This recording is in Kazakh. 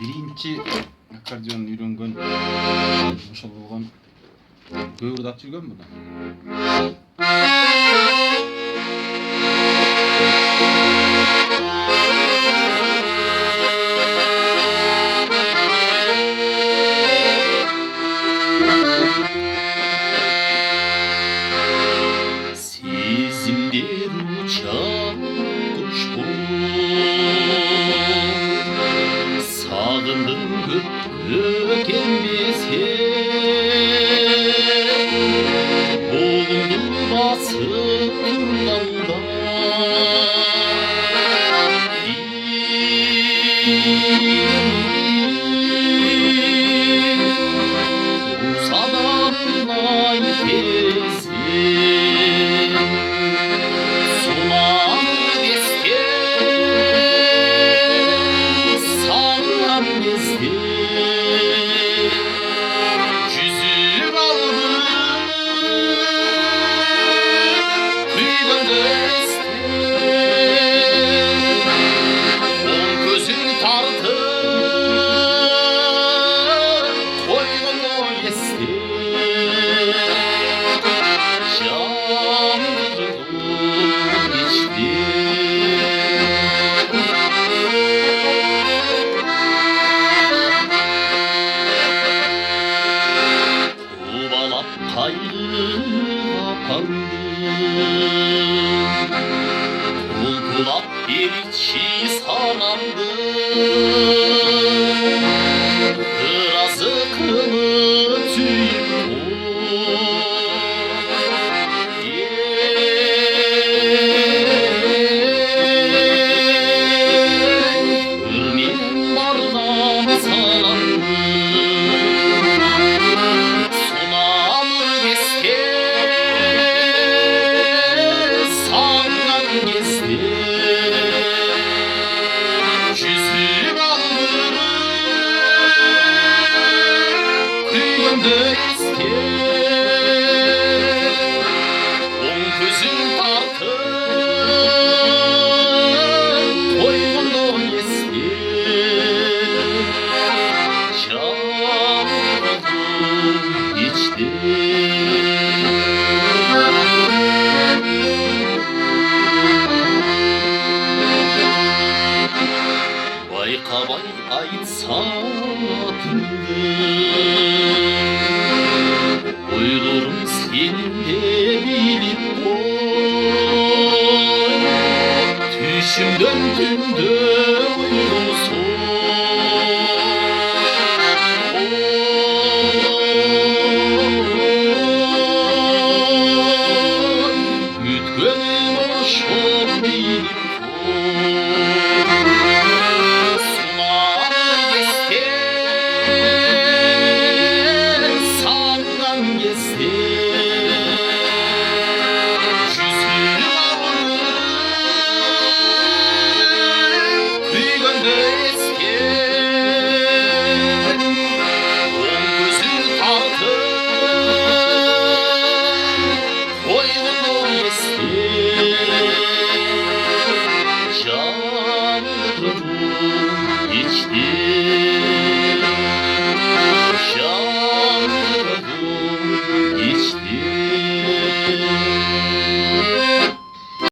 Birinci akkordeon үйрөнгөн ошол болгон көбүрөөт ат жүргөн муну. Сезимдер учан куш сагындым көкембесе оғымдың басып тұрғанда қусадамлай тезде сонан бесте саңған кезде жүзіп алды күйгенді есте оң көзің тартып қойғанды есте жандырдым іште қубалап қайғыға паңдым бұлбұлап ерекше санамды біразы қылып түйіп көрменен барған санамды сонан бесте саңған кезде жүзіп алды күйгенді есте оң көзің тартып қойғанды есте жандырдым іште байқамай айтсам атыңды ойларым сенде билеп қой түшімден түнде